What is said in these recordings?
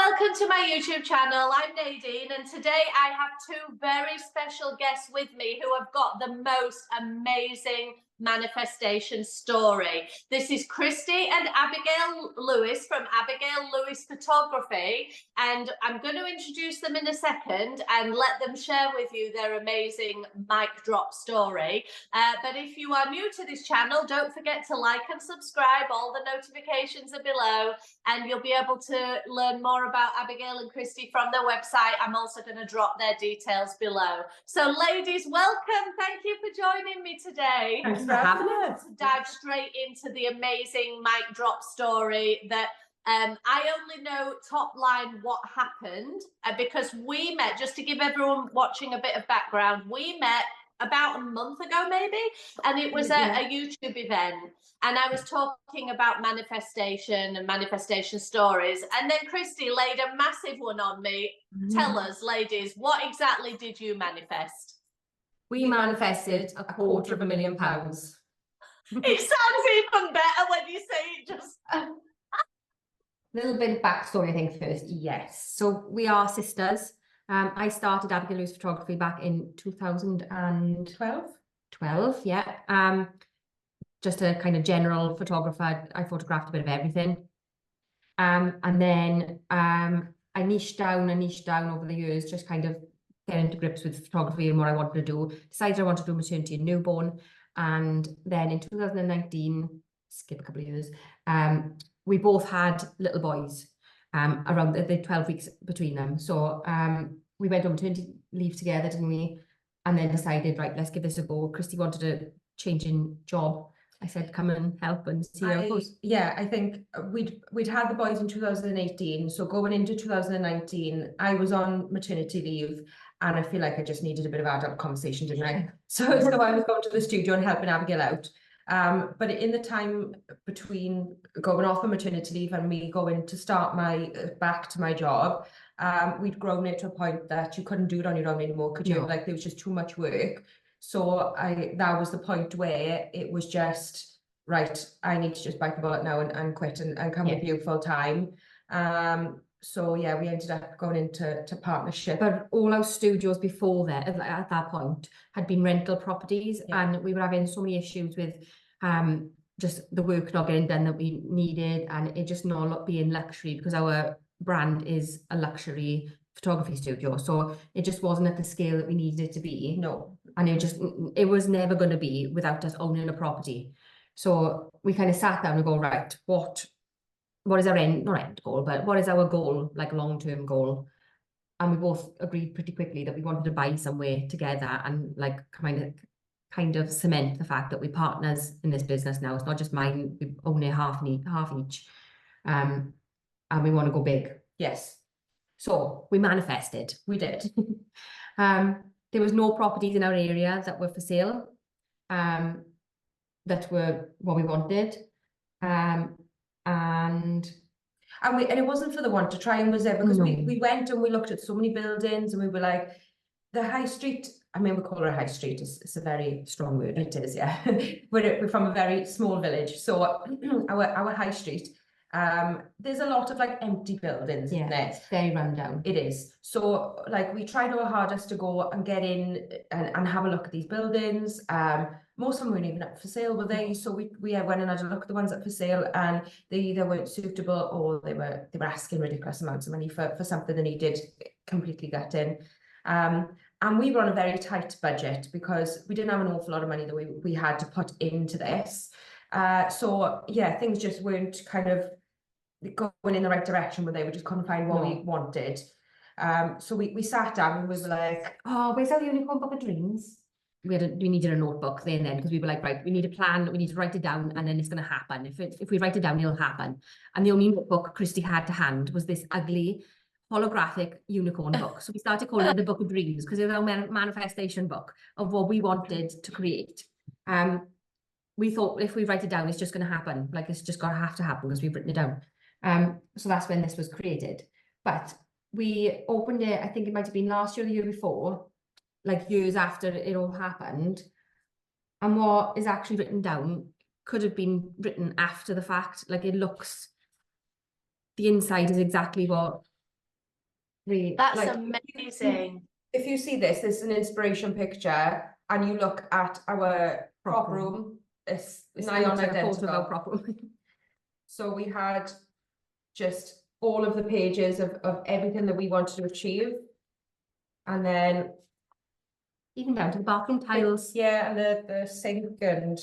Welcome to my YouTube channel. I'm Nadine, and today I have two very special guests with me who have got the most amazing manifestation story. This is Kristie and Abigail Lewis from Abigail Lewis Photography, and I'm going to introduce them in a second and let them share with you their amazing mic drop story. But if you are new to this channel, don't forget to like and subscribe. All the notifications are below, and you'll be able to learn more about Abigail and Kristie from their website. I'm also going to drop their details below. So ladies, welcome. Thank you for joining me today. Thanks for having us. Dive straight into the amazing mic drop story that I only know top line what happened because we met, just to give everyone watching a bit of background, we met about a month ago maybe, and it was a YouTube event, and I was talking about manifestation and manifestation stories, and then Kristie laid a massive one on me. Tell us, ladies, what exactly did you manifest? We manifested £250,000. It sounds even better when you say it. Just Little bit of backstory, I think, first. Yes, so we are sisters. I started Abigail Lewis Photography back in 2012, yeah. Just a kind of general photographer. I photographed a bit of everything. And then I niched down over the years, just kind of getting to grips with photography and what I wanted to do. Decided I wanted to do maternity and newborn. And then in 2019, skip a couple of years, we both had little boys. Around the 12 weeks between them. So we went on maternity leave together, didn't we? And then decided, right, let's give this a go. Kristie wanted a change in job. I said, come and help and see how it goes. Yeah, I think we'd had the boys in 2018. So going into 2019, I was on maternity leave, and I feel like I just needed a bit of adult conversation, didn't I? So I was going to the studio and helping Abigail out. But in the time between going off on maternity leave and me going to start my back to my job, we'd grown it to a point that you couldn't do it on your own anymore, could you? No. Like, there was just too much work. So that was the point where it was just, right, I need to just bite the bullet now and quit and come with you full time. So yeah, we ended up going into partnership. But all our studios before that, at that point, had been rental properties, and we were having so many issues with just the work not getting done that we needed, and it just not being luxury, because our brand is a luxury photography studio. So it just wasn't at the scale that we needed it to be. No. And it was never going to be without us owning a property. So we kind of sat down and go, right, what is our not end goal, but what is our goal, like long-term goal? And we both agreed pretty quickly that we wanted to buy somewhere together and like kind of cement the fact that we're partners in this business now. It's not just mine, we own it half each. And we want to go big. Yes. So we manifested. We did. There was no properties in our area that were for sale, that were what we wanted. And it wasn't for the want to try and was there, because we went and we looked at so many buildings, and we were like, the high street, I mean, we call it a high street, it's a very strong word. It is, yeah. We're from a very small village, so our high street, there's a lot of like empty buildings in there. It's very rundown. It is. So like we tried our hardest to go and get in and have a look at these buildings. Most of them weren't even up for sale, were they? So we went and had a look at the ones up for sale, and they either weren't suitable or they were asking ridiculous amounts of money for something that needed completely gutting. And we were on a very tight budget because we didn't have an awful lot of money that we had to put into this. So yeah, things just weren't kind of going in the right direction, where they were just couldn't find what we wanted. So we sat down and we were like, oh, where's our unicorn book of dreams? We needed a notebook then, because we were like, right, we need a plan, we need to write it down, and then it's going to happen. If we write it down, it'll happen. And the only notebook Kristie had to hand was this ugly holographic unicorn book. So we started calling it the Book of Dreams, because it was our manifestation book of what we wanted to create. We thought if we write it down, it's just going to happen. Like, it's just going to have to happen because we've written it down. So that's when this was created. But we opened it, I think it might have been last year or the year before, like years after it all happened. And what is actually written down could have been written after the fact. Like, it looks, the inside is exactly what That's like, amazing. if you see this is an inspiration picture, and you look at our prop room, it's nigh on like a photo identical. of our prop room. So we had just all of the pages of everything that we wanted to achieve. And then Even down to the bathroom tiles. yeah, and the sink and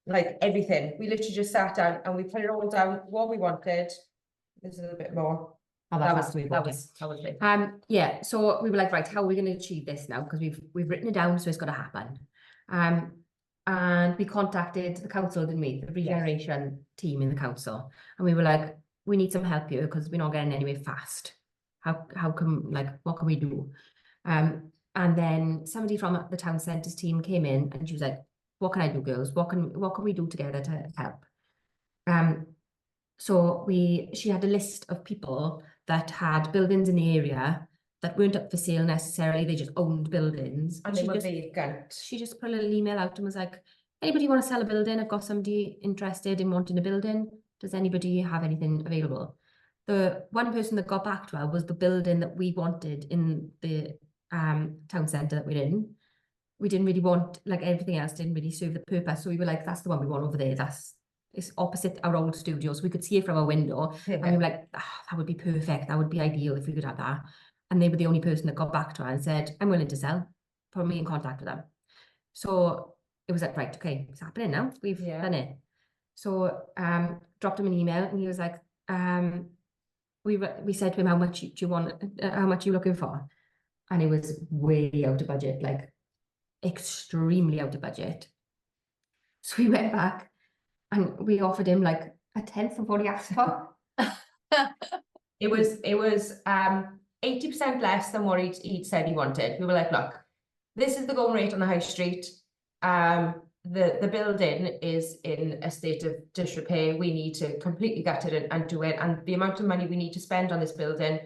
like everything. We literally just sat down and we put it all down what we wanted. There's a little bit more. Oh, That that's was we that bought it. was big. Yeah, so we were like, right, how are we going to achieve this now? Because we've written it down, so it's got to happen. And we contacted the council, didn't we? The regeneration team in the council, and we were like, we need some help here because we're not getting anywhere fast. How come, like, what can we do? And then somebody from the town centres team came in, and she was like, what can I do, girls? What can we do together to help? So she had a list of people that had buildings in the area that weren't up for sale necessarily, they just owned buildings. And they were vacant. She just put a little email out and was like, anybody want to sell a building? I've got somebody interested in wanting a building. Does anybody have anything available? The one person that got back to her was the building that we wanted in the town centre that we're in. We didn't really want, like, everything else didn't really serve the purpose. So we were like, that's the one we want over there. It's opposite our old studio, so we could see it from our window. And we were like, that would be perfect. That would be ideal if we could have that. And they were the only person that got back to her and said, I'm willing to sell. Put me in contact with them. So it was like, right, okay, it's happening now. We've done it. So dropped him an email, and he was like, we said to him, how much do you want, how much are you looking for? And it was way out of budget, like extremely out of budget. So we went back and we offered him like a tenth of what he asked for. It was 80% less than what he'd said he wanted. We were like, look, this is the going rate on the high street. The building is in a state of disrepair. We need to completely gut it and do it. And the amount of money we need to spend on this building,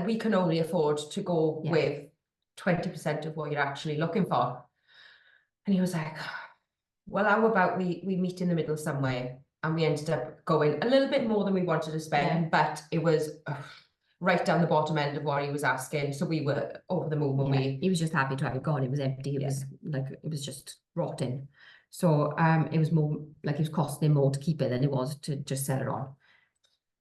we can only afford to go with 20% of what you're actually looking for. And he was like, well, how about we meet in the middle somewhere? And we ended up going a little bit more than we wanted to spend, but it was right down the bottom end of what he was asking. So we were over the moon when he was just happy to have it gone. It was empty. It was like, it was just rotting. So it was more like it was costing him more to keep it than it was to just sell it on.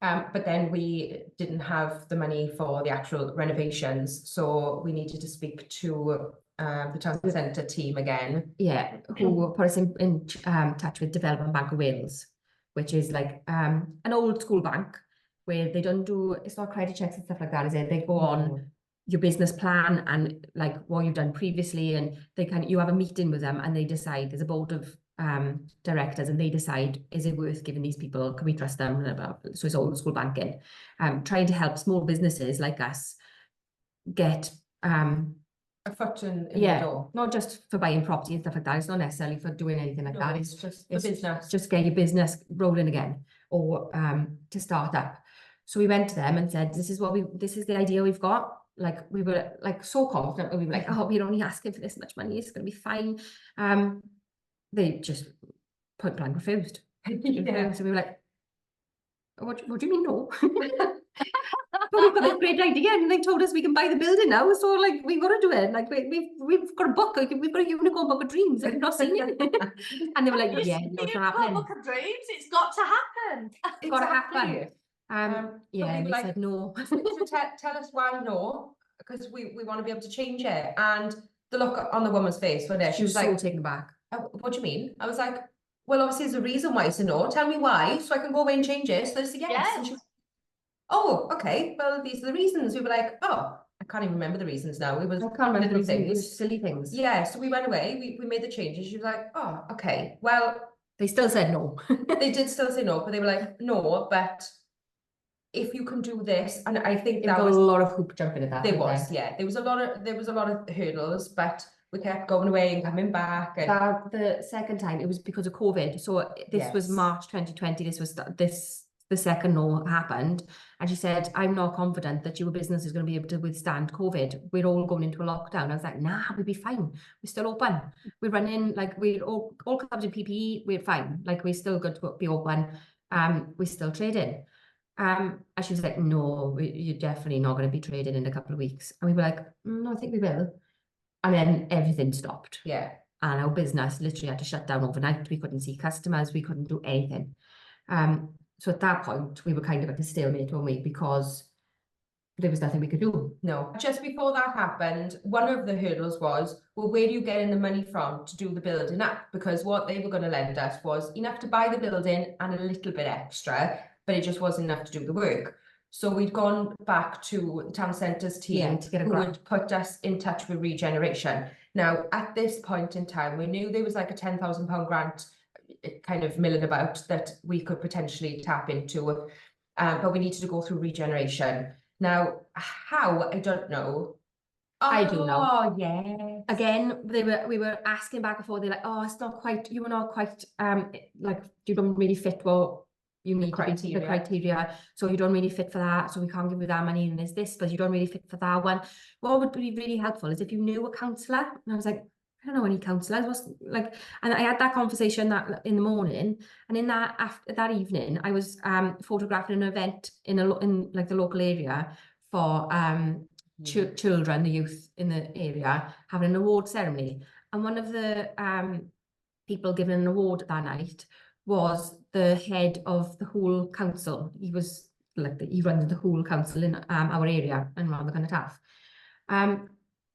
But then we didn't have the money for the actual renovations. So we needed to speak to the town centre team again. Yeah, who put us in touch with Development Bank of Wales, which is like an old school bank where they don't do, it's not credit checks and stuff like that, is it? They go on your business plan and like what you've done previously, and you have a meeting with them and they decide, there's a board of directors and they decide, is it worth giving these people, can we trust them? So it's old school banking, trying to help small businesses like us get a foot in the door. Not just for buying property and stuff like that. It's not necessarily for doing anything like that. It's just for business. Just get your business rolling again, or to start up. So we went to them and said, this is the idea we've got. Like, we were like so confident. We were like, oh, we're only asking for this much money. It's going to be fine. They just point blank refused. So we were like, what do you mean no? But we've got this great idea, and they told us we can buy the building now, so like we've got to do it. Like we've got a book, like, we've got a unicorn book of dreams. I've not seen it. And they were like, yeah, no, it's not happening. Book of dreams, it's got to happen. It's got to happen. And they said no. So tell us why no, because we want to be able to change it. And the look on the woman's face when she was like, so taken aback. What do you mean? I was like, well, obviously there's a reason why it's a no. Tell me why, so I can go away and change it. So they said yes. And she was, oh, okay, well, these are the reasons. We were like, oh, I can't even remember the reasons now. I can't remember the reasons. It was silly things. Yeah, so we went away, we made the changes. She was like, oh, okay, well. They still said no. They did still say no, but they were like, no, but if you can do this, and I think that was a lot of hoop jumping at that. There was a lot of hurdles, but we kept going away and coming back. And the second time, it was because of COVID. So this was March 2020. This was the second no happened. And she said, I'm not confident that your business is going to be able to withstand COVID. We're all going into a lockdown. I was like, nah, we'll be fine. We're still open. We're running, like, we're all covered in PPE. We're fine. Like, we're still good to be open. We're still trading. And she was like, no, you're definitely not going to be trading in a couple of weeks. And we were like, no, I think we will. And then everything stopped. Yeah. And our business literally had to shut down overnight. We couldn't see customers. We couldn't do anything. So at that point, we were kind of at a stalemate, weren't we? Because there was nothing we could do. No. Just before that happened, one of the hurdles was, well, where are you getting the money from to do the building up? Because what they were going to lend us was enough to buy the building and a little bit extra, but it just wasn't enough to do the work. So we'd gone back to the town centre's team to get a who grant. would put us in touch with regeneration. Now, at this point in time, we knew there was like a £10,000 grant kind of milling about that we could potentially tap into, but we needed to go through regeneration. Now, how, I don't know. I do know. Oh, yeah. Again, we were asking back and forth. They're like, oh, it's not quite, you were not quite, like, you don't really fit what you need to be the criteria. So you don't really fit for that. So we can't give you that money. And there's this, but you don't really fit for that one. What would be really helpful is if you knew a counsellor. And I was like, I don't know any counsellors. What's like, and I had that conversation that in the morning, and in that evening, I was photographing an event in like the local area for children, the youth in the area, having an award ceremony. And one of the people given an award that night was the head of the whole council. He was like he runs the whole council in our area and around the kind of Taff.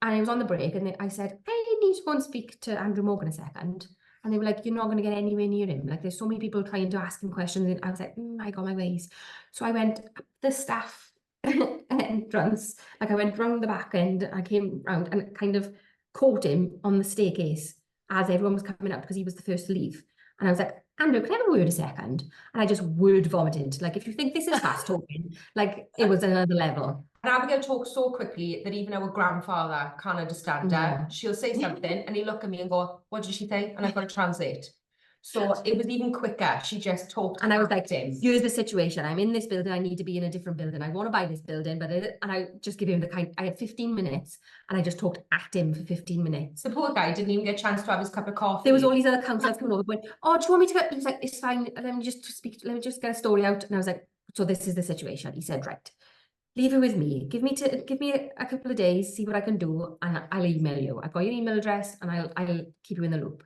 And I was on the break, and I said, I need to go and speak to Andrew Morgan a second. And they were like, you're not going to get anywhere near him. Like, there's so many people trying to ask him questions. And I was like, I got my ways. So I went up the staff entrance. Like, I went round the back end. I came round and kind of caught him on the staircase as everyone was coming up, because he was the first to leave. And I was like, Andrew, can I have a word a second? And I just word vomited. Like, if you think this is fast talking, like, it was another level. And Abigail talks so quickly that even our grandfather can't understand her. She'll say something and he'll look at me and go, what did she say? And I've got to translate. So it was even quicker. She just talked. And I was like, here's the situation. I'm in this building. I need to be in a different building. I want to buy this building. And I just give him I had 15 minutes and I just talked at him for 15 minutes. The poor guy didn't even get a chance to have his cup of coffee. There was all these other councillors coming over going, oh, do you want me to go? He was like, it's fine. Let me just get a story out. And I was like, so this is the situation. He said, right, leave it with me. Give me a couple of days, see what I can do, and I'll email you. I've got your email address and I'll keep you in the loop.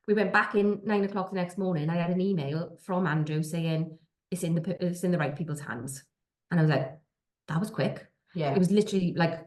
We went back in 9 o'clock the next morning. I had an email from Andrew saying it's in the right people's hands. And I was like, that was quick. Yeah. It was literally like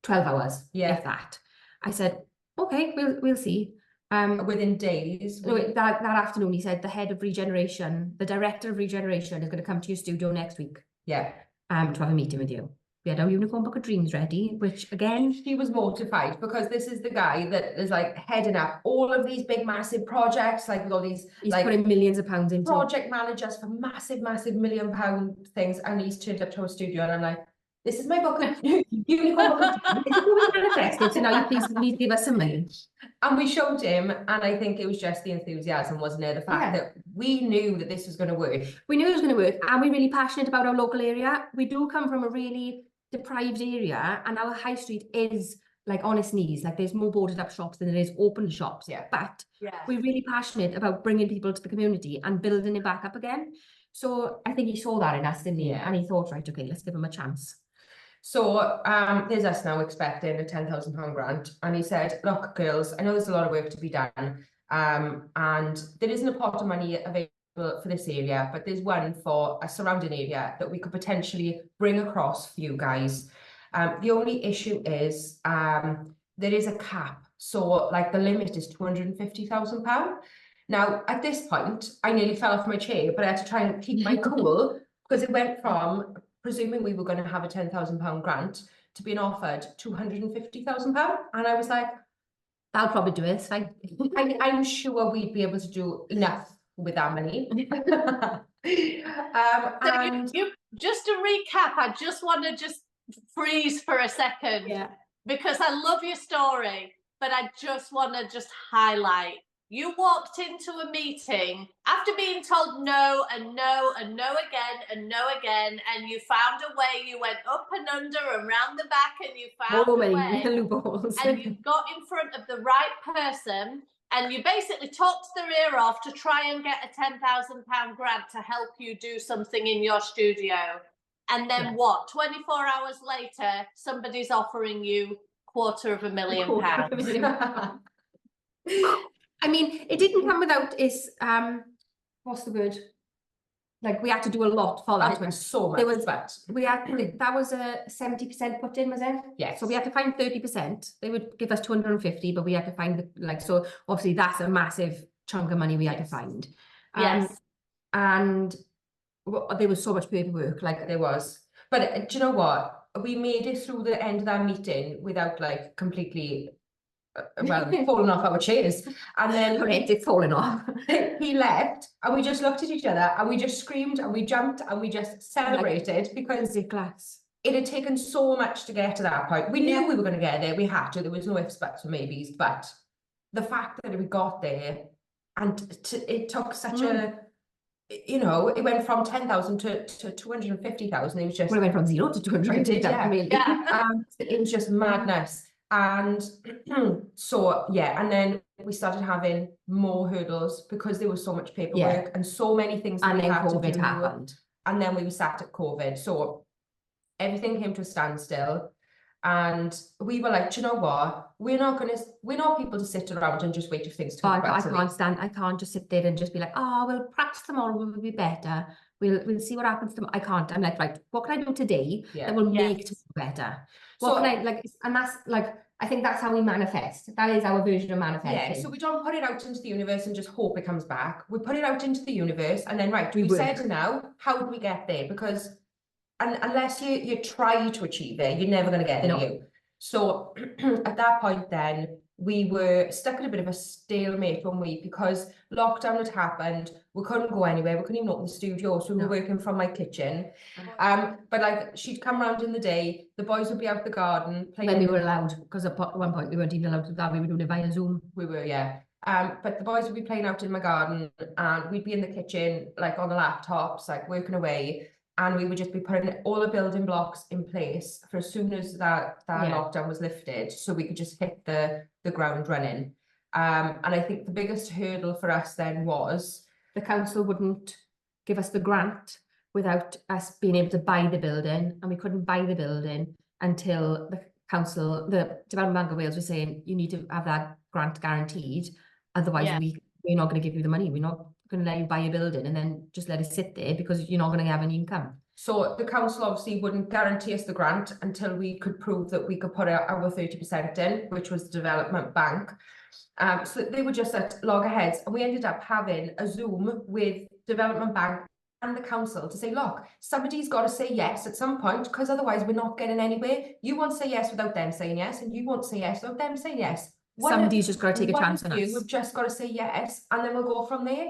12 hours. Yeah. If that. I said, okay, we'll see. Within days. No, that afternoon, he said the head of regeneration, the director of regeneration, is going to come to your studio next week. Yeah. To have a meeting with you. We had our unicorn book of dreams ready, which again, she was mortified because this is the guy that is like heading up all of these big massive projects, like with all these, he's like putting millions of pounds into project managers for massive £1 million things, and he's turned up to our studio and I'm like, this is my book of unicorn book of dreams. So now you please give us some money. And we showed him, and I think it was just the enthusiasm, wasn't it? The fact that we knew that this was going to work. We knew it was going to work, and we're really passionate about our local area. We do come from a really deprived area, and our high street is like on its knees. Like, there's more boarded up shops than there is open shops. Yeah. But we're really passionate about bringing people to the community and building it back up again. So I think he saw that in us, didn't he? And he thought, right, okay, let's give him a chance. So there's us now expecting a £10,000 grant, and he said, look, girls, I know there's a lot of work to be done, and there isn't a pot of money available for this area, but there's one for a surrounding area that we could potentially bring across for you guys. The only issue is there is a cap, so like the limit is £250,000. Now, at this point, I nearly fell off my chair, but I had to try and keep my cool because it went from presuming we were going to have a £10,000 grant to being offered £250,000, and I was like, that'll probably do it. It's fine. I'm sure we'd be able to do enough with our money. And you just to recap, I just want to just freeze for a second, because I love your story, but I just want to just highlight. You walked into a meeting after being told no and no and no again and no again, and you found a way. You went up and under and round the back, and you found a way. And you got in front of the right person and you basically talked their ear off to try and get a £10,000 grant to help you do something in your studio. And then what? 24 hours later, somebody's offering you £250,000. I mean, it didn't come without its what's the word? Like we had to do a lot for that. It was so much, There was- but We had that was a 70% put in, was it? yes. So we had to find 30%. They would give us 250, but we had to find so obviously that's a massive chunk of money we had to find. Yes. And there was so much paperwork, like There was. But do you know what? We made it through the end of that meeting without like completely falling off our chairs. And then it's falling off. he left and we just looked at each other and we just screamed and we jumped and we just celebrated because Ridiculous. it had taken so much to get to that point. We knew we were going to get there. We had to. There was no ifs, buts or maybes. But the fact that we got there and it took such a, you know, it went from 10,000 to 250,000. It was just... Well, it went from 0 to 250,000. It was just madness. And so, yeah, and then we started having more hurdles because there was so much paperwork and so many things that And we then had to COVID do. happened. And then we were sat at COVID. So everything came to a standstill. And we were like, do you know what? We're not people to sit around and just wait for things to I can't just sit there and just be like, oh, we'll practice tomorrow, we'll be better. We'll see what happens tomorrow. I can't. I'm like, right, what can I do today that will make tomorrow better? What can I like? And that's like, I think that's how we manifest. That is our version of manifesting. Yeah, so we don't put it out into the universe and just hope it comes back. We put it out into the universe and then, right, we said now, how do we get there? Because unless you try to achieve it, you're never going to get there. No. So at that point then, we were stuck at a bit of a stalemate one week because lockdown had happened. We couldn't go anywhere. We couldn't even open the studio. So we were working from my kitchen. But like she'd come around in the day, the boys would be out the garden playing. When we were allowed, because at one point we weren't even allowed to do that. We were doing it via Zoom. We were, yeah. But the boys would be playing out in my garden and we'd be in the kitchen, like on the laptops, like working away. And we would just be putting all the building blocks in place for as soon as that lockdown was lifted, so we could just hit the ground running. And I think the biggest hurdle for us then was the council wouldn't give us the grant without us being able to buy the building, and we couldn't buy the building until the Development Bank of Wales was saying you need to have that grant guaranteed, otherwise we're not going to give you the money. We're not going to let you buy a building and then just let it sit there because you're not going to have any income. So the council obviously wouldn't guarantee us the grant until we could prove that we could put our 30% in, which was the Development Bank. So they were just at loggerheads, and we ended up having a Zoom with Development Bank and the council to say, look, somebody's got to say yes at some point, because otherwise we're not getting anywhere. You won't say yes without them saying yes, and you won't say yes without them saying yes. Somebody's just got to take a chance on us. We've just got to say yes, and then we'll go from there.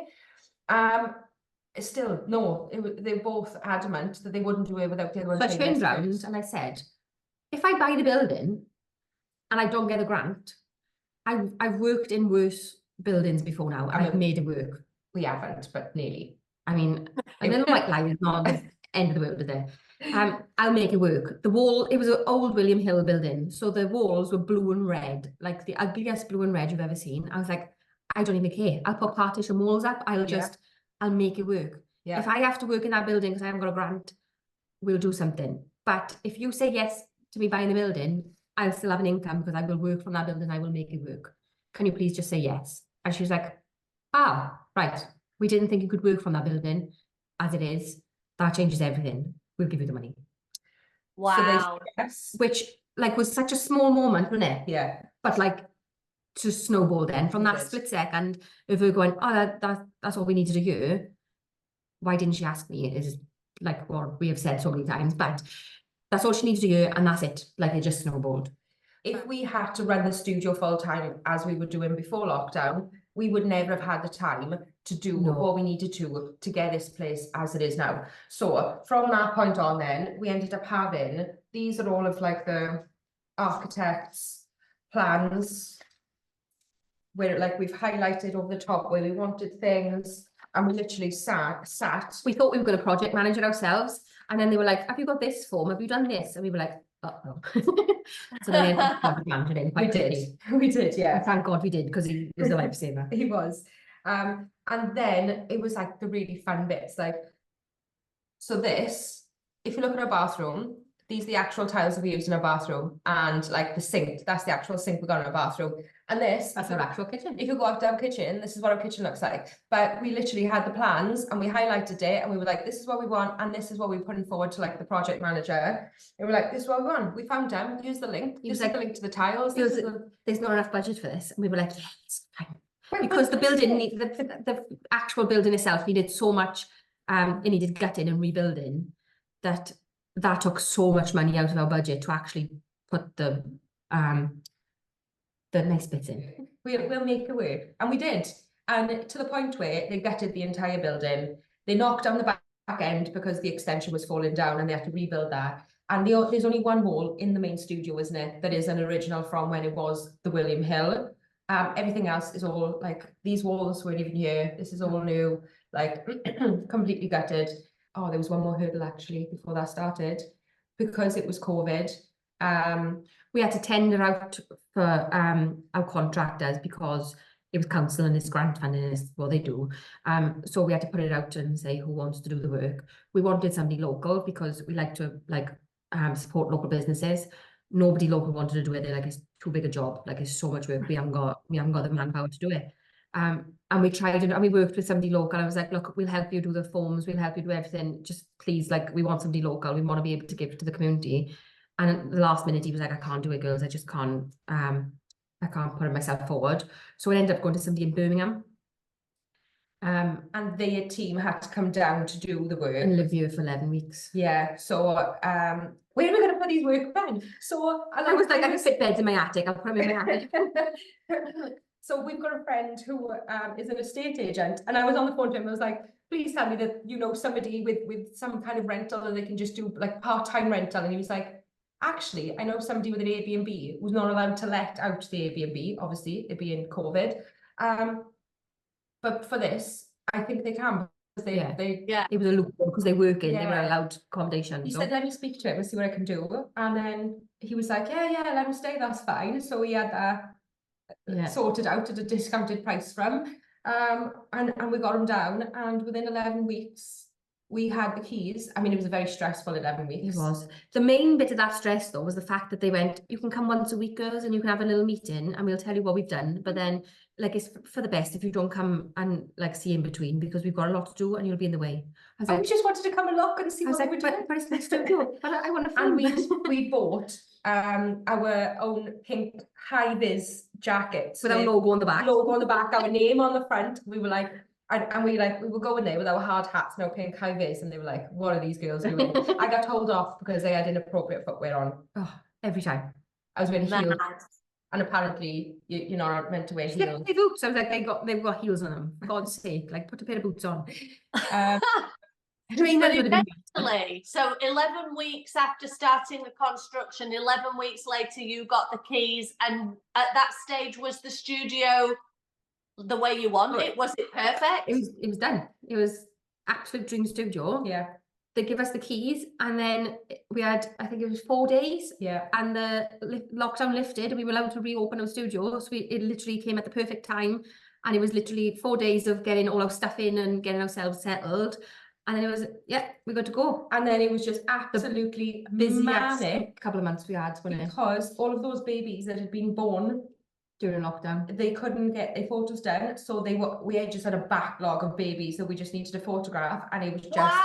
Still, no, they're both adamant that they wouldn't do it without the other one. But I turned around and I said, if I buy the building and I don't get a grant, I've worked in worse buildings before now, and I've made it work. We haven't, but nearly. I mean, a little white lie is not the end of the world today. I'll make it work. The wall, it was an old William Hill building, so the walls were blue and red, like the ugliest blue and red you've ever seen. I was like, I don't even care. I'll put partition walls up. I'll make it work. Yeah. If I have to work in that building because I haven't got a grant, we'll do something. But if you say yes to me buying the building, I'll still have an income because I will work from that building. I will make it work. Can you please just say yes? And she was like, right. We didn't think you could work from that building as it is. That changes everything. We'll give you the money. Wow. So yes. Which like was such a small moment, wasn't it? Yeah. But like to snowball then from that split second of her going, that's all we needed to hear. Why didn't she ask me? Is like what we have said so many times, but that's all she needs to hear, and that's it. Like it just snowballed. If we had to run the studio full time as we were doing before lockdown, we would never have had the time to do what we needed to get this place as it is now. So from that point on then, we ended up having, these are all of like the architect's plans, where like we've highlighted over the top where we wanted things, and we literally sat. We thought we were going to project manage it ourselves, and then they were like, have you got this form? Have you done this? And we were like, uh-oh. So then we ended up putting it in quite quickly. We did, yeah. And thank God we did, because he was a lifesaver. He was. And then it was like the really fun bits, like, so this, if you look at our bathroom, these are the actual tiles that we used in our bathroom, and like the sink, that's the actual sink we got in our bathroom. And this, That's our actual kitchen. if you go out to our kitchen, this is what our kitchen looks like. But we literally had the plans and we highlighted it and we were like, this is what we want, and this is what we're putting forward to like the project manager. And we're like, this is what we want. We found them, here's the link. He This was is like, the link to the tiles. This is the... There's not enough budget for this. And we were like, yeah, it's fine. Because the building, the actual building itself needed so much, it needed gutting and rebuilding, that took so much money out of our budget to actually put the nice bits in. We'll make it work. And we did. And to the point where they gutted the entire building. They knocked down the back end because the extension was falling down and they had to rebuild that. And there's only one wall in the main studio, isn't it? That is an original from when it was the William Hill. Everything else is all like, these walls weren't even here. This is all new, like completely gutted. Oh, there was one more hurdle actually before that started, because it was COVID. We had to tender out for our contractors because it was council and it's grant funding is what they do. So we had to put it out and say who wants to do the work. We wanted somebody local because we like to support local businesses. Nobody local wanted to do it. They're like, it's too big a job, like it's so much work. We haven't got the manpower to do it. And we tried and we worked with somebody local. I was like, look, we'll help you do the forms, we'll help you do everything. Just please, like, we want somebody local. We want to be able to give to the community. And at the last minute, he was like, I can't do it, girls. I just can't. I can't put myself forward. So I ended up going to somebody in Birmingham. And their team had to come down to do the work. And live here for 11 weeks. Yeah. So where are we going to put these work then? So I was like, I can fit beds in my attic. I'll put them in my attic. So we've got a friend who is an estate agent, and I was on the phone to him. I was like, please tell me that you know somebody with some kind of rental that they can just do like part-time rental. And he was like, actually, I know somebody with an Airbnb who's not allowed to let out the Airbnb, obviously, it being COVID. But for this, I think they can, because it was a loophole because they work in, they were allowed accommodation. He said, let me speak to him and see what I can do. And then he was like, yeah, let him stay, that's fine. So he had that sorted out at a discounted price from, and we got him down, and within 11 weeks we had the keys. I mean, it was a very stressful 11 weeks. It was. The main bit of that stress though was the fact that they went, you can come once a week, girls, and you can have a little meeting and we'll tell you what we've done, but then like it's for the best if you don't come and like see in between, because we've got a lot to do and you'll be in the way. I just wanted to come and look and see what we were doing. But it's nice to do. But I want to film. And we bought our own pink high-vis jackets with our logo on the back. Our name on the front. We were like, and we were going there with our hard hats and our pink high-vis, and they were like, what are these girls doing? I got told off because they had inappropriate footwear on. Oh, every time. I was wearing heels. And apparently you're not meant to wear heels. Yeah, boots. I was like, they've got heels on them. For God's sake, like put a pair of boots on. Eventually, so 11 weeks after starting the construction, 11 weeks later, you got the keys, and at that stage, was the studio the way you want it? Was it perfect? It was done. It was absolute dream studio. Yeah. They give us the keys, and then we had, I think it was 4 days. Yeah. And the lockdown lifted, and we were allowed to reopen our studio. So it literally came at the perfect time, and it was literally 4 days of getting all our stuff in and getting ourselves settled. And then it was, we got to go. And then it was just absolutely manic couple of months we had, because all of those babies that had been born during lockdown, they couldn't get their photos done. So we had just had a backlog of babies that we just needed to photograph, and it was just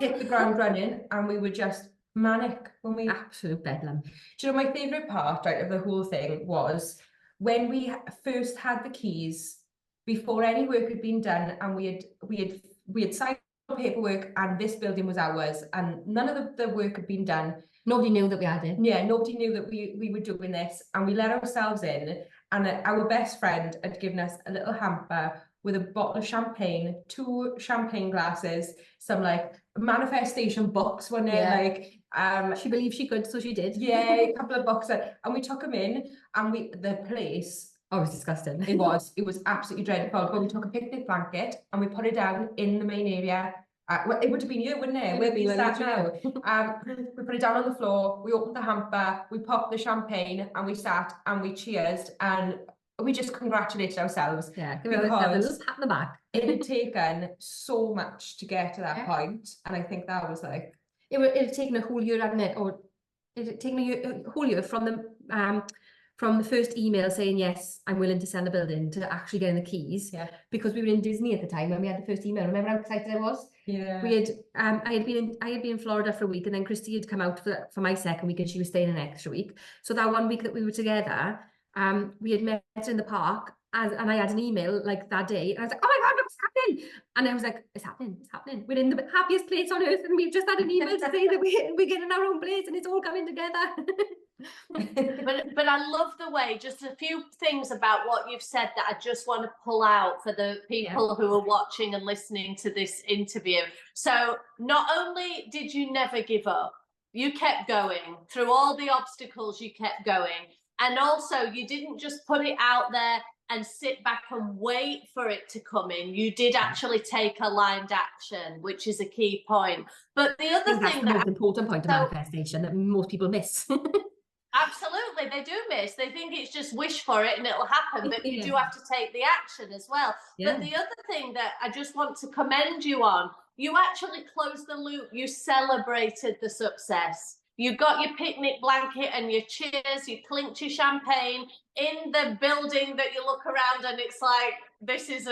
hit the ground running, and we were just manic when we absolute bedlam. Do you know my favorite part of the whole thing was when we first had the keys, before any work had been done, and we had signed paperwork, and this building was ours, and none of the work had been done. Nobody knew that we had it. Yeah, nobody knew that we were doing this, and we let ourselves in, and our best friend had given us a little hamper with a bottle of champagne, 2 champagne glasses, some like manifestation books, one day, like she believed she could, so she did. Yeah, a couple of books, and we took them in, and the place, oh, it was disgusting. It was absolutely dreadful. But we took a picnic blanket and we put it down in the main area, Well, it would have been you, wouldn't it? Where we sat now. We put it down on the floor, we opened the hamper, we popped the champagne, and we sat and we cheersed, and we just congratulated ourselves. Yeah, give ourselves a little pat on the back. It had taken so much to get to that point, and I think that was like... It had taken a whole year, hadn't it? Or it had taken a whole year from the first email saying, yes, I'm willing to sell the building, to actually getting the keys. Yeah. Because we were in Disney at the time when we had the first email. Remember how excited I was? Yeah. We had, I had been in Florida for a week, and then Kristie had come out for my second week, and she was staying an extra week. So that 1 week that we were together, we had met in the park, and I had an email like that day, and I was like, oh my God, what's happening? And I was like, it's happening. We're in the happiest place on earth, and we've just had an email to say that we're getting our own place, and it's all coming together. But I love the way, just a few things about what you've said that I just want to pull out for the people who are watching and listening to this interview. So not only did you never give up, you kept going through all the obstacles, you kept going. And also you didn't just put it out there and sit back and wait for it to come in. You did actually take aligned action, which is a key point. But the other thing that's the most important point of manifestation that most people miss. Absolutely, they do miss. They think it's just wish for it and it'll happen, but you do have to take the action as well. But the other thing that I just want to commend you on, you actually closed the loop. You celebrated the success. You got your picnic blanket and your cheers, you clinked your champagne in the building that you look around and it's like, this is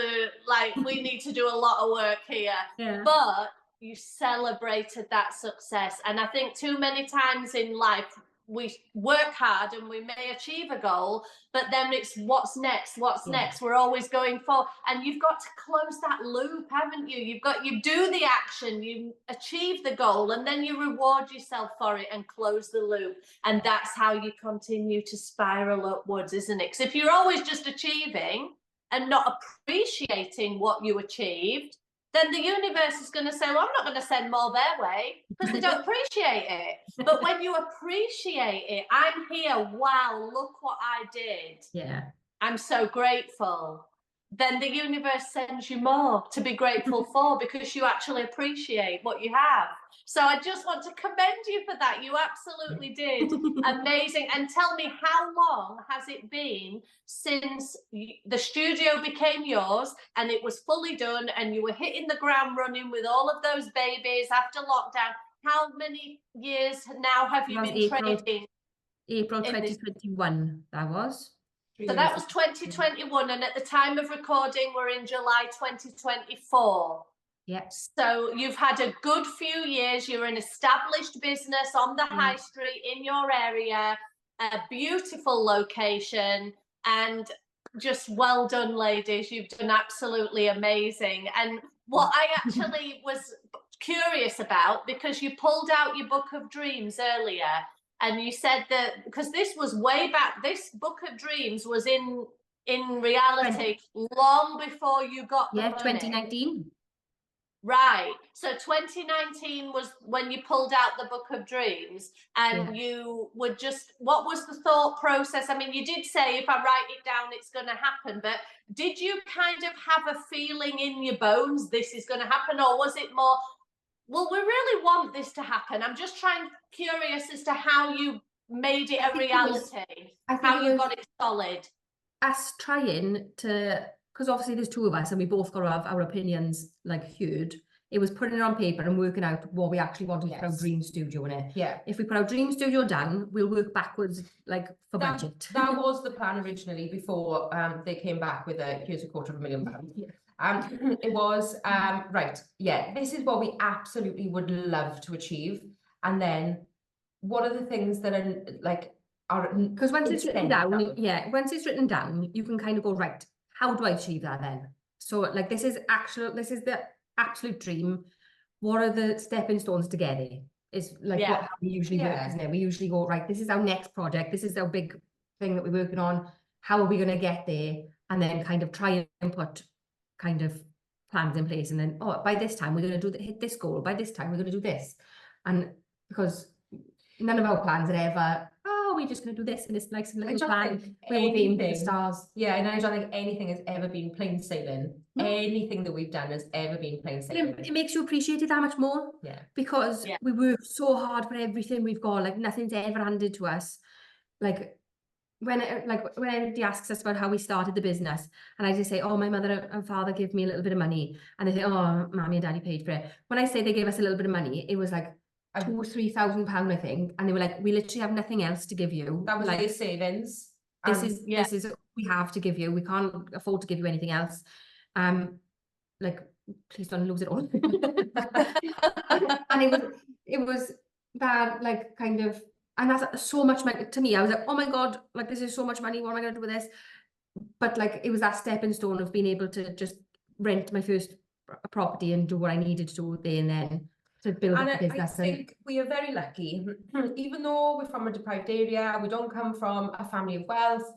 we need to do a lot of work here. Yeah. But you celebrated that success. And I think too many times in life, we work hard and we may achieve a goal, but then it's what's next, we're always going for, and you've got to close that loop, haven't you? You do the action, you achieve the goal, and then you reward yourself for it and close the loop. And that's how you continue to spiral upwards, isn't it? Because if you're always just achieving and not appreciating what you achieved, then the universe is going to say, well, I'm not going to send more their way because they don't appreciate it. But when you appreciate it, I'm here, wow, look what I did. Yeah. I'm so grateful. Then the universe sends you more to be grateful for because you actually appreciate what you have. So I just want to commend you for that. You absolutely did. Amazing. And tell me, how long has it been since the studio became yours and it was fully done and you were hitting the ground running with all of those babies after lockdown? How many years now have you been training? April 2021, that was. So that was 2021, and at the time of recording, we're in July 2024. Yes. So you've had a good few years. You're an established business on the high street in your area, a beautiful location, and just well done, ladies. You've done absolutely amazing. And what I actually was curious about, because you pulled out your book of dreams earlier, and you said that because this was way back, this book of dreams was in reality long before you got the money. 2019. Right. So 2019 was when you pulled out the book of dreams, and you were just, what was the thought process? I mean, you did say if I write it down, it's going to happen, but did you kind of have a feeling in your bones this is going to happen, or was it more, well, we really want this to happen? I'm just curious as to how you made it a reality, how you got it solid. Us trying to, because obviously there's two of us and we both got to have our opinions like heard. It was putting it on paper and working out what we actually wanted for our dream studio in it. Yeah. If we put our dream studio down, we'll work backwards like for budget. That was the plan originally before they came back with here's £250,000. It was right, this is what we absolutely would love to achieve, and then what are the things that are like are, because once it's written down, once it's written down, you can kind of go, right, how do I achieve that then? So like this is the absolute dream. What are the stepping stones to get it? Is like what we usually work, isn't it? We usually go, right, this is our next project, this is our big thing that we're working on, how are we going to get there? And then kind of try and put kind of plans in place, and then by this time we're going to hit this goal, by this time we're going to do this. And because none of our plans are ever, we're just going to do this, and it's like some I little don't plan. think We're all aiming for the anything- stars. Yeah, and I don't think anything has ever been plain sailing. No. Anything that we've done has ever been plain But sailing. it makes you appreciate it that much more, Yeah. because Yeah. we work so hard for everything we've got. Like nothing's ever handed to us. Like when anybody asks us about how we started the business, and I just say, oh, my mother and father gave me a little bit of money, and they say, oh, mommy and daddy paid for it. When I say they gave us a little bit of money, it was like £2,000 or £3,000, I think, and they were like, we literally have nothing else to give you. That was like, their savings. this and- is this is what we have to give you. We can't afford to give you anything else. Like, please don't lose it all. And it was that, like, kind of, and that's so much money to me. I was like, oh my God, like, this is so much money. What am I going to do with this? But like, it was that stepping stone of being able to just rent my first property and do what I needed to do there and then to build up And the I business. think we are very lucky, even though we're from a deprived area, we don't come from a family of wealth,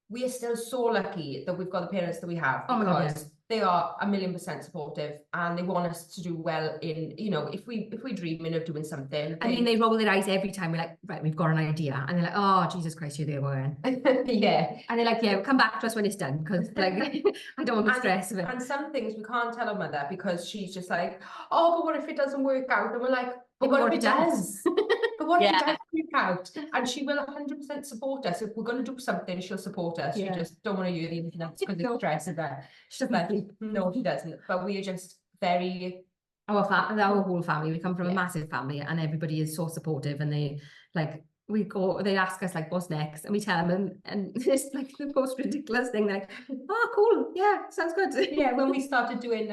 we are still so lucky that we've got the parents that we have, Oh my God, yeah. because they are 1,000,000% supportive, and they want us to do well in, you know, if we're dreaming of doing something. I mean, they roll their eyes every time we're like, right, we've got an idea. And they're like, oh, Jesus Christ, you're there again. Yeah. And they're like, yeah, come back to us when it's done, because like, I don't want the stress of it. And some things we can't tell our mother, because she's just like, oh, but what if it doesn't work out? And we're like, but what if it does? But what if it does work out? And she will 100% support us. If we're going to do something, she'll support us. Yeah. She just don't want to hear anything else because it's stress of that. She doesn't sleep. No, she doesn't. But we are just very... Our whole family, we come from a massive family, and everybody is so supportive, and they like, they ask us like, what's next, and we tell them, and it's like the most ridiculous thing, like, oh, cool, yeah, sounds good. Yeah, when we started doing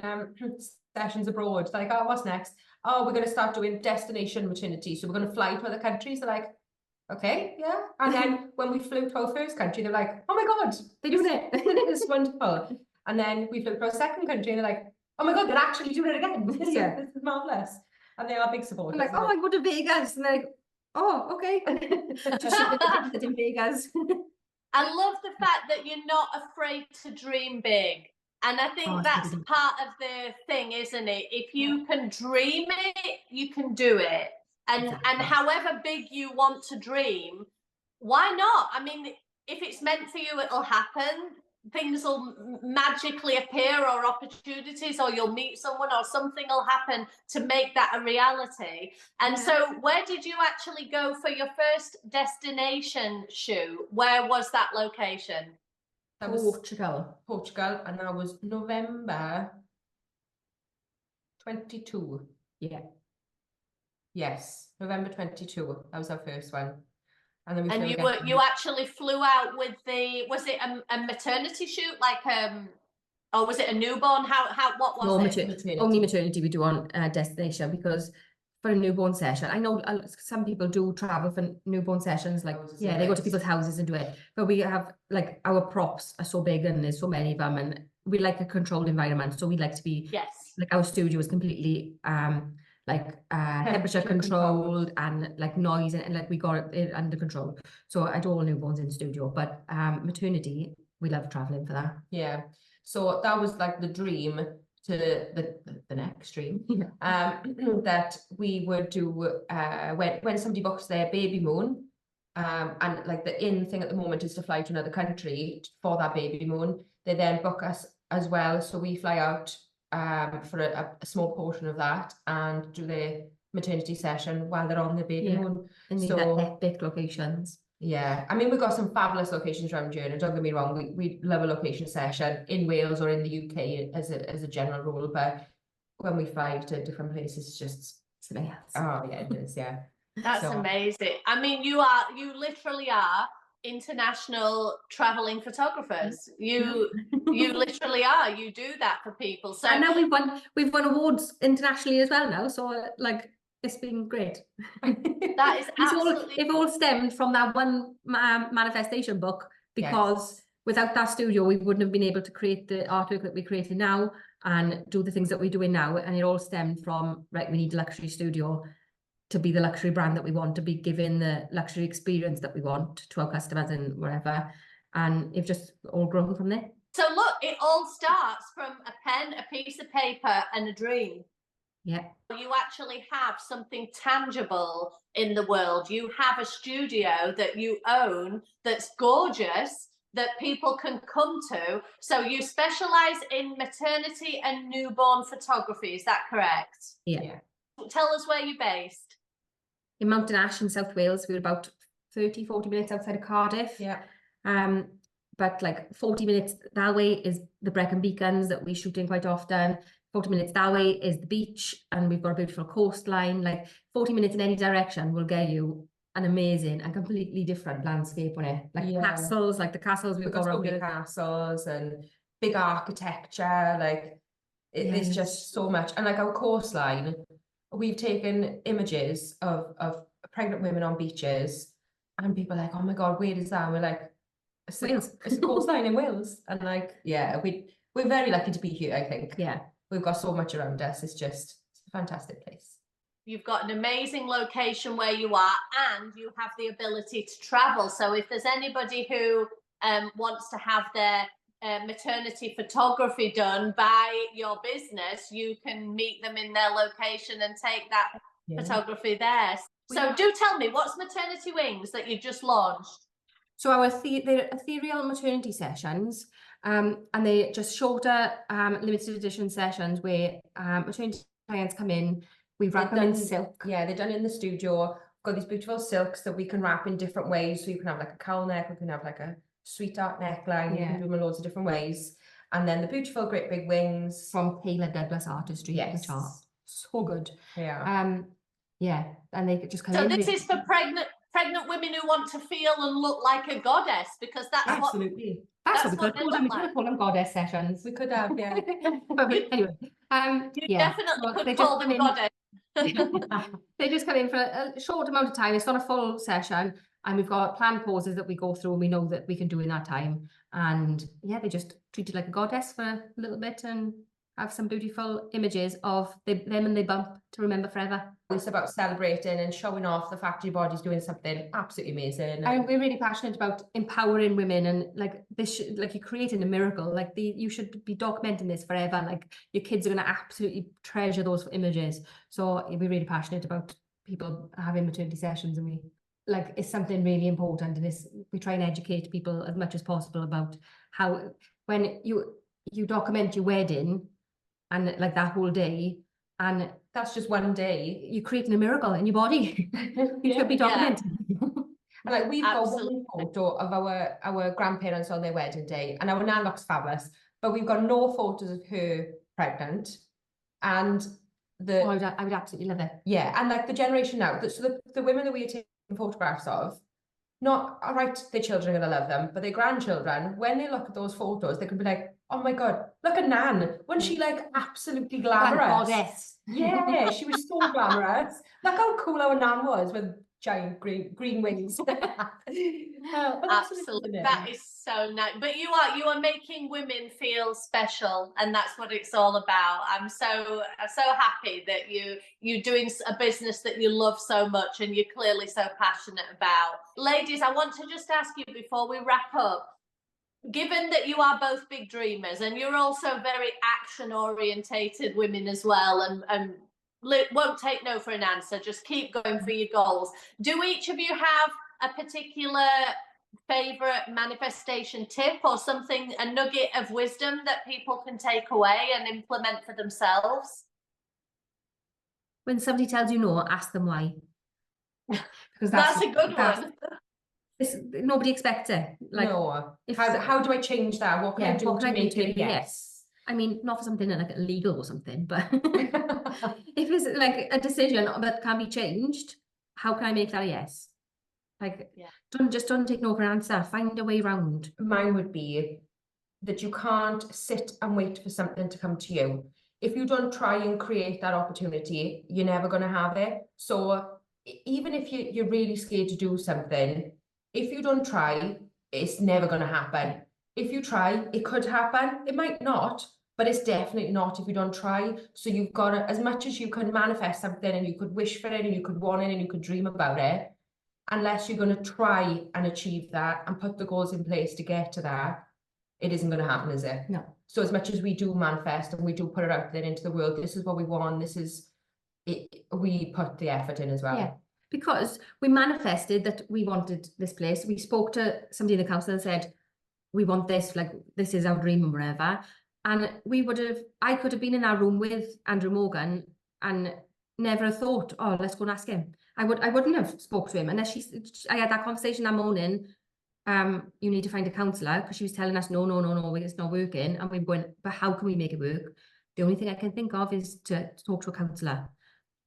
sessions abroad, like, oh, what's next? Oh, we're going to start doing destination maternity, so we're going to fly to other countries. They're like, okay, yeah. And then when we flew to our first country, they're like, oh my God, they're doing it. It's wonderful. And then we flew to our second country, and they're like, oh my God, they're actually doing it again. This is marvelous. And they are big supporters. I'm like, oh, I go to Vegas, and they're like, oh, okay. Just in Vegas. I love the fact that you're not afraid to dream big. And I think that's part of the thing, isn't it? If you can dream it, you can do it. And however big you want to dream, why not? I mean, if it's meant for you, it'll happen. Things will magically appear, or opportunities, or you'll meet someone, or something will happen to make that a reality. And so where did you actually go for your first destination shoot? Where was that location? That was Portugal, and that was November 22. Yeah. Yes, November 22. That was our first one. And then you actually flew out with was it a maternity shoot, like or was it a newborn? What was it? Maternity. Only maternity we do on destination, because for a newborn session, I know some people do travel for newborn sessions, like they go to people's houses and do it, but we have, like, our props are so big and there's so many of them, and we like a controlled environment, so we like to be like, our studio is completely temperature controlled and like noise, and like we got it under control. So I do all newborns in studio, but maternity, we love traveling for that. Yeah, so that was like the dream to the next dream. That we would do when somebody books their baby moon, and like the in thing at the moment is to fly to another country for that baby moon. They then book us as well, so we fly out for a small portion of that and do their maternity session while they're on the baby moon. And so epic locations. Yeah, I mean, we've got some fabulous locations around here, and don't get me wrong, we love a location session in Wales or in the UK as a general rule, but when we fly to different places, it's just something else. Oh yeah, it is, yeah. That's amazing. I mean, you literally are international traveling photographers. You literally are. You do that for people. So and now we've won awards internationally as well now, so like, it's been great. That is absolutely... It all stemmed from that one manifestation book, because without that studio, we wouldn't have been able to create the artwork that we're creating now and do the things that we're doing now. And it all stemmed from, right, we need a luxury studio to be the luxury brand that we want, to be giving the luxury experience that we want to our customers and whatever. And it's just all grown from there. So look, it all starts from a pen, a piece of paper, and a dream. Yeah. You actually have something tangible in the world. You have a studio that you own that's gorgeous, that people can come to. So you specialize in maternity and newborn photography, is that correct? Yeah. Tell us where you're based. In Mountain Ash in South Wales, we're about 30-40 minutes outside of Cardiff. Yeah. But like 40 minutes that way is the Brecon Beacons that we shoot in quite often. 40 minutes that way is the beach, and we've got a beautiful coastline. Like 40 minutes in any direction will get you an amazing and completely different landscape on it. Like castles, like the castles we've got around here. Castles and big architecture, like there's just so much. And like our coastline, we've taken images of pregnant women on beaches, and people are like, oh my God, where is that? And we're like, it's a coastline in Wales. And like, yeah, we're very lucky to be here, I think. Yeah. We've got so much around us. It's a fantastic place. You've got an amazing location where you are, and you have the ability to travel. So if there's anybody who wants to have their maternity photography done by your business, you can meet them in their location and take that photography there. So do tell me, what's Maternity Wings that you've just launched? So they're ethereal maternity sessions, and they're just shorter, limited edition sessions where maternity clients come in. We wrap them in silk. Yeah, they're done in the studio. Got these beautiful silks that we can wrap in different ways. So you can have like a cowl neck, we can have like a sweetheart neckline. You can do them in loads of different ways. And then the beautiful great big wings from Taylor Douglas Artistry. Yes, so good. Yeah. Yeah, and they just come in. So this is for pregnant women who want to feel and look like a goddess, because that's absolutely. That's what we could call them. We could call them goddess sessions. We could have, yeah. But anyway, you definitely could call them goddess. They just come in for a short amount of time. It's not a full session, and we've got planned poses that we go through and we know that we can do in that time. And yeah, they just treat it like a goddess for a little bit and have some beautiful images of them and they bump to remember forever. It's about celebrating and showing off the fact your body's doing something absolutely amazing. And we're really passionate about empowering women, and like this, like you're creating a miracle. Like you should be documenting this forever. Like your kids are going to absolutely treasure those images. So we're really passionate about people having maternity sessions, and it's something really important. And we try and educate people as much as possible about how when you document your wedding and like that whole day, and that's just one day, you're creating a miracle in your body. You should be documenting. And like we've got one photo of our grandparents on their wedding day, and our nan looks fabulous, but we've got no photos of her pregnant. And I would absolutely love it. Yeah, and like the generation now, so the women that we are taking photographs of, not all right, their children are gonna love them, but their grandchildren, when they look at those photos, they could be like, oh my God, look at Nan. Wasn't she like absolutely glamorous? Goddess. Yeah, she was so glamorous. Look how cool our Nan was with giant green wings. Absolutely, that is so nice. But you are making women feel special, and that's what it's all about. I'm so happy that you're doing a business that you love so much and you're clearly so passionate about. Ladies, I want to just ask you before we wrap up, given that you are both big dreamers and you're also very action orientated women as well, and won't take no for an answer, just keep going for your goals. Do each of you have a particular favorite manifestation tip or something, a nugget of wisdom that people can take away and implement for themselves? When somebody tells you no, ask them why. Because that's a good one. Nobody expects it. Like, no. How do I change that? What can I do to make it yes? I mean, not for something like illegal or something, but if it's like a decision that can be changed, how can I make that a yes? Like, don't take no for an answer. Find a way around. Mine would be that you can't sit and wait for something to come to you. If you don't try and create that opportunity, you're never going to have it. So even if you're really scared to do something, if you don't try, it's never going to happen. If you try, it could happen. It might not, but it's definitely not if you don't try. So you've got to, as much as you can manifest something and you could wish for it and you could want it and you could dream about it, unless you're going to try and achieve that and put the goals in place to get to that, it isn't going to happen, is it? No. So as much as we do manifest and we do put it out there into the world, this is what we want, this is we put the effort in as well. Yeah, because we manifested that we wanted this place. We spoke to somebody in the council and said, we want this, like, this is our dream and whatever. And I could have been in our room with Andrew Morgan and never have thought, oh, let's go and ask him. I wouldn't have spoke to him unless I had that conversation that morning. You need to find a counsellor, because she was telling us, no, it's not working. And we were going, but how can we make it work? The only thing I can think of is to talk to a counsellor.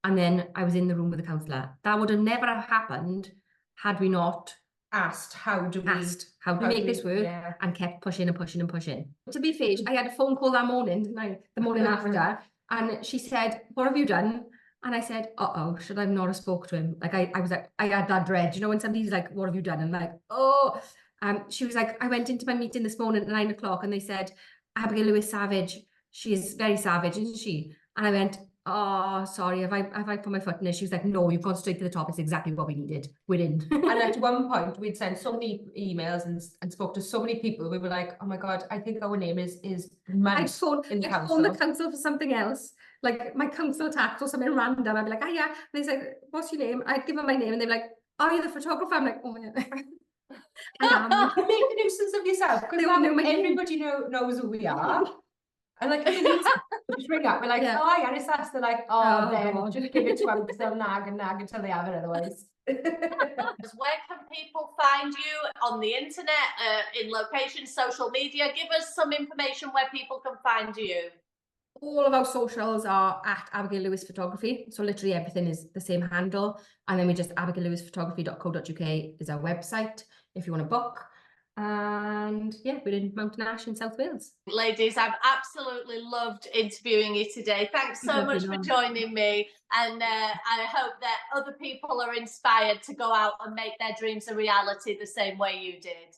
And then I was in the room with the counsellor. That would have never have happened had we not asked how do we make this work, and kept pushing and pushing and pushing. To be fair, I had a phone call that morning, the morning after, and she said, what have you done? And I said, uh-oh, should I not have spoke to him? Like, I was like, I had that dread, you know, when somebody's like, what have you done? And I'm like, oh. She was like, I went into my meeting this morning at 9 o'clock and they said, Abigail Lewis savage. She is very savage, isn't she? And I went, oh, sorry, have I put my foot in it? She was like, no, you've gone straight to the top. It's exactly what we needed. We're in. And at one point, we'd sent so many emails and spoke to so many people. We were like, oh my God, I think our name is I'd phone the council for something else, like my council tax or something random. I'd be like, oh yeah. And they said, what's your name? I'd give them my name and they're like, are you the photographer? I'm like, oh yeah. I am. Make a nuisance of yourself, because everybody knows who we are. And like, just ring up, we're like, oh yeah, and it's us. They're like, oh, then God. Just give it to them, because they'll nag until they have it otherwise. Where can people find you on the internet, in locations, social media? Give us some information where people can find you. All of our socials are at Abigail Lewis Photography. So literally everything is the same handle. And then we just abigaillewisphotography.co.uk is our website if you want to book. And yeah, we're in Mountain Ash in South Wales. Ladies, I've absolutely loved interviewing you today. Thanks so much for joining me. And I hope that other people are inspired to go out and make their dreams a reality the same way you did.